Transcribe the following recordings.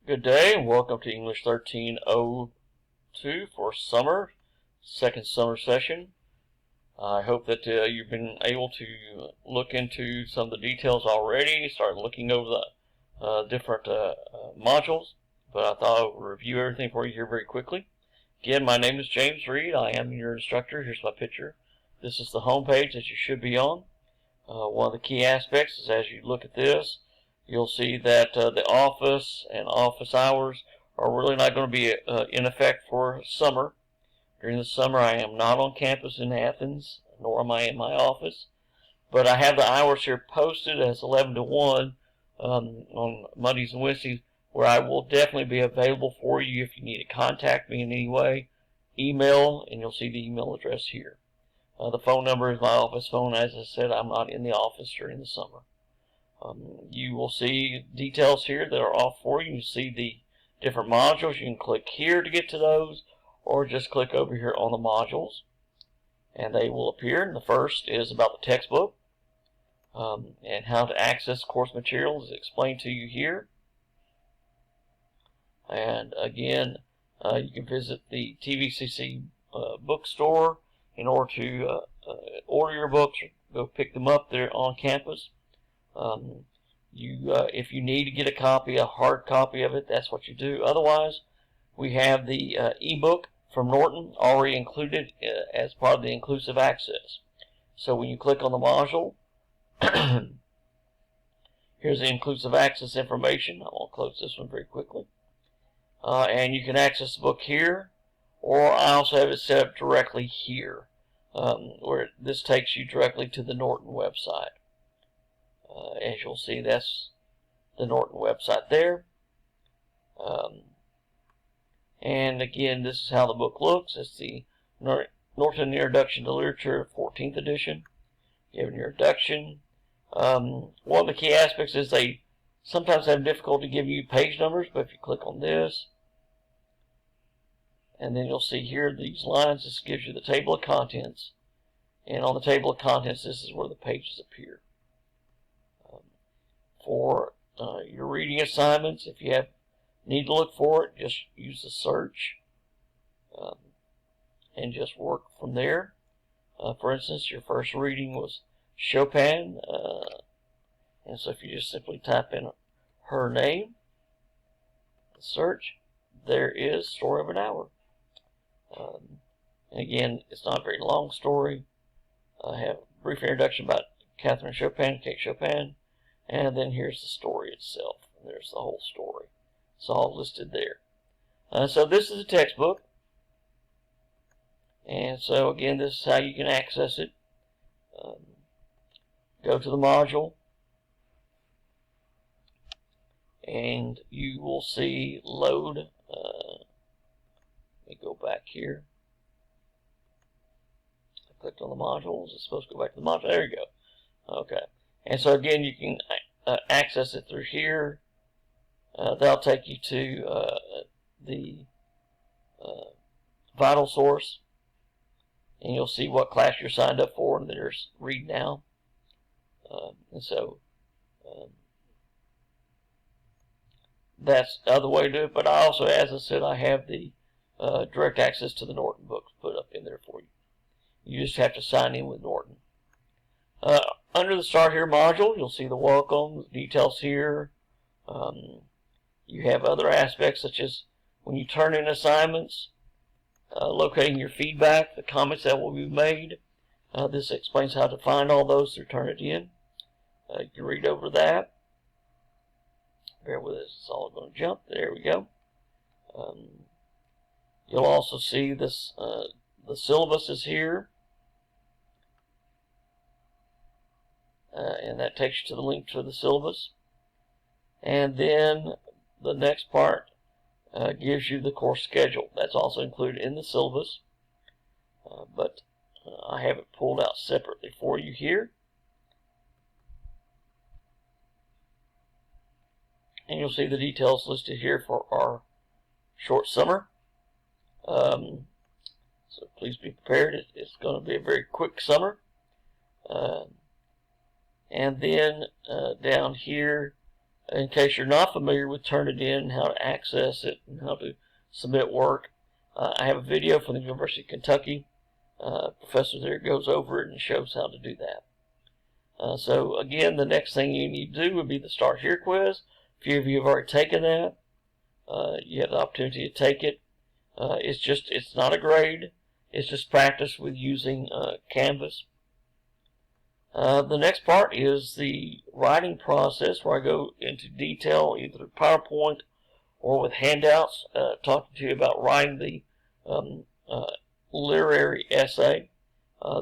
Good day and welcome to English 1302 for summer, second summer session. I hope that you've been able to look into some of the details already, start looking over the different modules, but I thought I would review everything for you here very quickly. Again, my name is James Reed. I am your instructor. Here's my picture. This is the home page that you should be on. One of the key aspects is as you look at this, you'll see that the office and office hours are really not going to be in effect for summer. During the summer, I am not on campus in Athens, nor am I in my office. But I have the hours here posted as 11 to 1 on Mondays and Wednesdays, where I will definitely be available for you if you need to contact me in any way. Email, and you'll see the email address here. The phone number is my office phone. As I said, I'm not in the office during the summer. You will see details here that are off for you. You see the different modules. You can click here to get to those, or just click over here on the modules, and they will appear. And the first is about the textbook, and how to access course materials is explained to you here. And again, you can visit the TVCC bookstore in order to order your books, or go pick them up there on campus. If you need to get a copy, a hard copy of it, that's what you do. Otherwise, we have the ebook from Norton already included as part of the inclusive access. So when you click on the module, here's the inclusive access information. I will close this one very quickly. And you can access the book here, or I also have it set up directly here, where this takes you directly to the Norton website. As you'll see, that's the Norton website there. And again, this is how the book looks. It's the Norton Introduction to Literature, 14th edition. You have an introduction. One of the key aspects is they sometimes have difficulty giving you page numbers, but if you click on this, and then you'll see here these lines, this gives you the table of contents. And on the table of contents, this is where the pages appear. For your reading assignments, if you need to look for it, just use the search and just work from there. For instance, your first reading was Chopin, and so if you just simply type in her name, search, there is Story of an Hour. And again, it's not a very long story. I have a brief introduction about Catherine Chopin, Kate Chopin. And then here's the story itself. And there's the whole story. It's all listed there. So this is a textbook. And so again, this is how you can access it. Go to the module. And you will see load. Let me go back here. I clicked on the modules. It's supposed to go back to the module. There you go. Okay. And so again, you can access it through here. That'll take you to the Vital Source, and you'll see what class you're signed up for, and there's Read Now. And so that's the other way to do it. But I also, as I said, I have the direct access to the Norton books put up in there for you. You just have to sign in with Norton. Under the Start Here module, you'll see the welcome, the details here. You have other aspects such as when you turn in assignments, locating your feedback, the comments that will be made. This explains how to find all those through Turnitin. You can read over that. Bear with us, it's all going to jump. There we go. You'll also see this. The syllabus is here. And that takes you to the link to the syllabus. And then the next part gives you the course schedule. That's also included in the syllabus. But I have it pulled out separately for you here. And you'll see the details listed here for our short summer. So please be prepared. It's going to be a very quick summer. And then down here in case you're not familiar with Turnitin, how to access it, and how to submit work, I have a video from the University of Kentucky. Professor there goes over it and shows how to do that. So again, the next thing you need to do would be the Start Here quiz. A few of you have already taken that. You have the opportunity to take it. It's not a grade. It's just practice with using Canvas. The next part is the writing process, where I go into detail either through PowerPoint or with handouts, talking to you about writing the literary essay.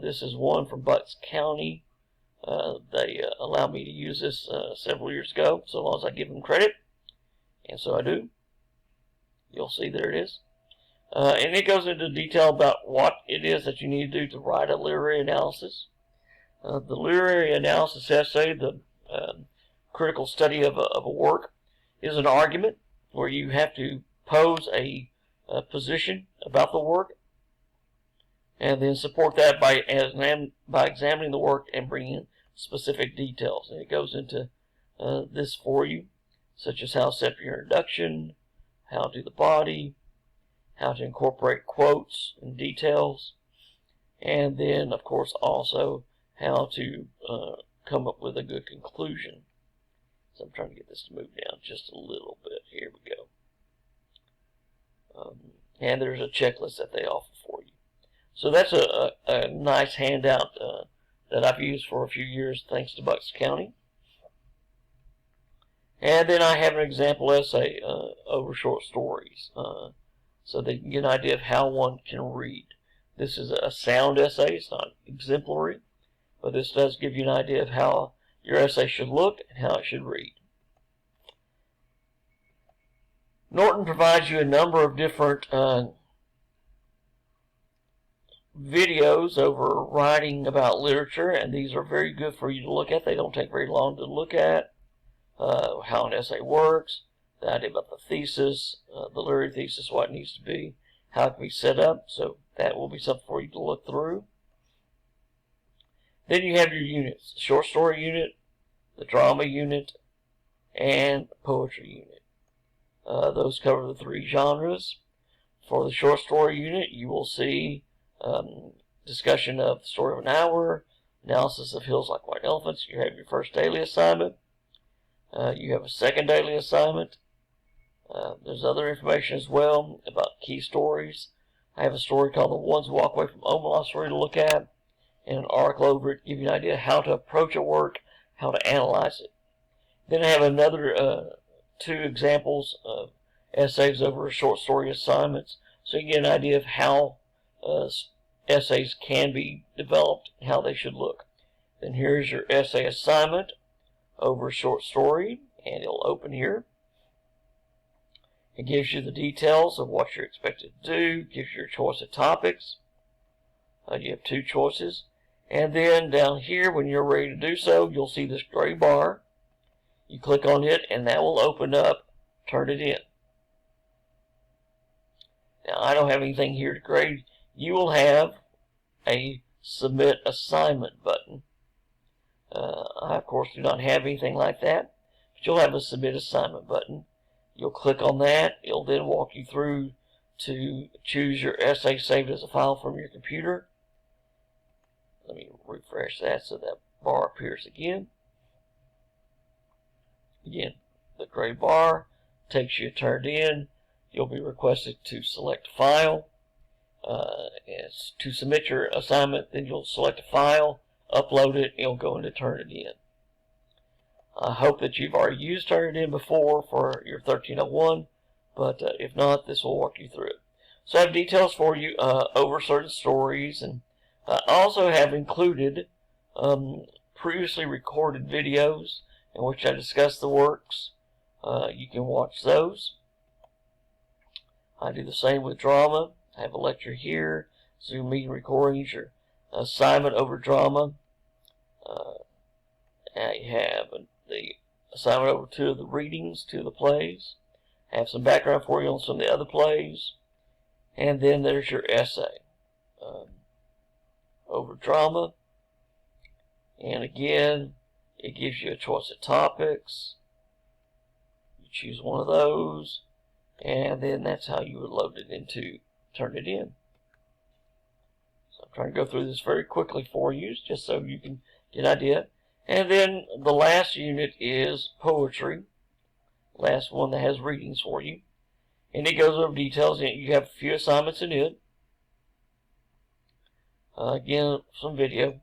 This is one from Bucks County. They allowed me to use this several years ago, so long as I give them credit, and so I do. You'll see there it is. And it goes into detail about what it is that you need to do to write a literary analysis. The literary analysis essay, the critical study of a work, is an argument where you have to pose a position about the work and then support that by examining the work and bringing in specific details. And it goes into this for you, such as how to set up your introduction, how to do the body, how to incorporate quotes and details, and then, of course, also how to come up with a good conclusion. So I'm trying to get this to move down just a little bit. Here we go. And there's a checklist that they offer for you. So that's a nice handout that I've used for a few years, thanks to Bucks County. And then I have an example essay over short stories, so that you can get an idea of how one can read. This is a sound essay. It's not exemplary, but this does give you an idea of how your essay should look and how it should read. Norton provides you a number of different videos over writing about literature, and these are very good for you to look at. They don't take very long to look at. How an essay works, the idea about the thesis, the literary thesis, what it needs to be, how it can be set up. So that will be something for you to look through. Then you have your units: the short story unit, the drama unit, and poetry unit. Those cover the three genres. For the short story unit, you will see discussion of the story of an hour, analysis of Hills Like White Elephants. You have your first daily assignment. You have a second daily assignment. There's other information as well about key stories. I have a story called The Ones Who Walk Away from Omaha story to look at, and an article over it to give you an idea of how to approach a work, how to analyze it. Then I have another two examples of essays over short story assignments, so you get an idea of how essays can be developed and how they should look. Then here's your essay assignment over a short story, and it'll open here. It gives you the details of what you're expected to do, gives you your choice of topics. You have two choices. And then down here, when you're ready to do so, you'll see this gray bar. You click on it, and that will open up Turnitin. Now, I don't have anything here to grade. You will have a Submit Assignment button. I, of course, do not have anything like that, but you'll have a Submit Assignment button. You'll click on that. It'll then walk you through to choose your essay saved as a file from your computer. Let me refresh that so that bar appears again. Again, the gray bar takes you to Turnitin. You'll be requested to select a file. To submit your assignment, then you'll select a file, upload it, and it'll go into Turnitin. I hope that you've already used Turnitin before for your 1301, but if not, this will walk you through it. So I have details for you over certain stories, and I also have included previously recorded videos in which I discuss the works. You can watch those. I do the same with drama. I have a lecture here, Zoom meeting recordings, your assignment over drama. I have the assignment over two of the readings, two of the plays. I have some background for you on some of the other plays. And then there's your essay over drama. And again, it gives you a choice of topics. choose one of those, and then that's how you would load it into, turn it in. So I'm trying to go through this very quickly for you, just so you can get an idea. And then the last unit is poetry, last one that has readings for you. And it goes over details, and you have a few assignments in it. Again, some video.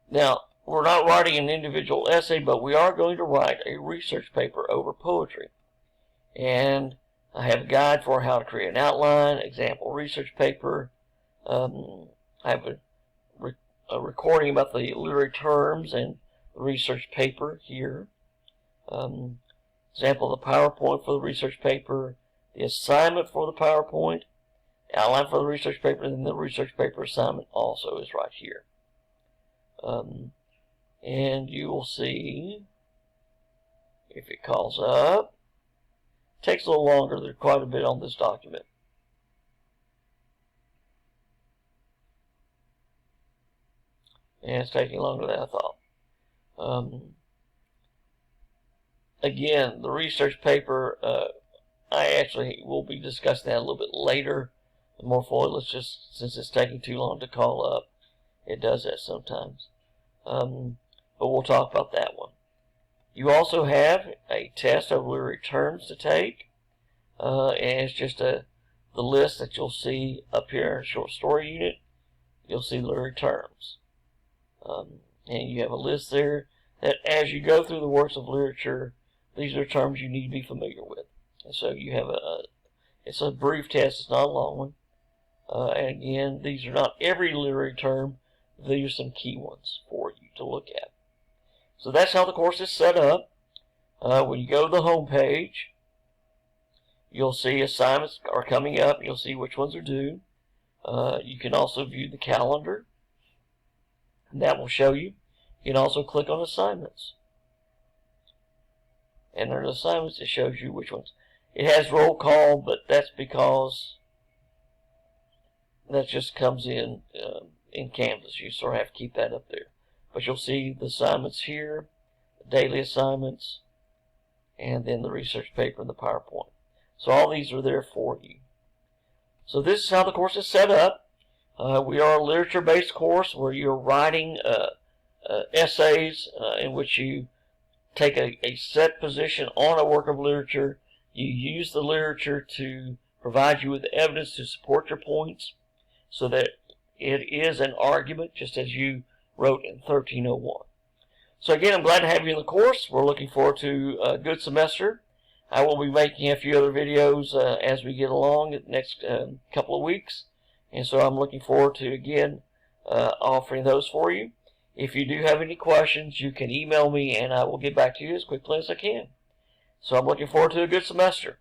Now, we're not writing an individual essay, but we are going to write a research paper over poetry. And I have a guide for how to create an outline, example research paper. I have a recording about the literary terms and the research paper here. Example of the PowerPoint for the research paper, the assignment for the PowerPoint, outline for the research paper, and then the research paper assignment also is right here. And you will see if it calls up. It takes a little longer. There's quite a bit on this document. And it's taking longer than I thought. Again, the research paper, I actually will be discussing that a little bit later, more fully. Let's just, since it's taking too long to call up, it does that sometimes. But we'll talk about that one. You also have a test of literary terms to take, and it's just the list that you'll see up here, short story unit. You'll see literary terms. And you have a list there that as you go through the works of literature, these are terms you need to be familiar with. And so you have it's a brief test, it's not a long one. And again, these are not every literary term, these are some key ones for you to look at. So that's how the course is set up. When you go to the home page, you'll see assignments are coming up, you'll see which ones are due. You can also view the calendar, and that will show you. You can also click on assignments. And under assignments, it shows you which ones. It has roll call, but that's because that just comes in Canvas. You sort of have to keep that up there. But you'll see the assignments here, the daily assignments, and then the research paper and the PowerPoint. So all these are there for you. So this is how the course is set up. We are a literature-based course where you're writing essays in which you take a set position on a work of literature. You use the literature to provide you with evidence to support your points so that it is an argument, just as you wrote in 1301. So again, I'm glad to have you in the course. We're looking forward to a good semester. I will be making a few other videos as we get along in the next couple of weeks. And so I'm looking forward to, again, offering those for you. If you do have any questions, you can email me and I will get back to you as quickly as I can. So I'm looking forward to a good semester.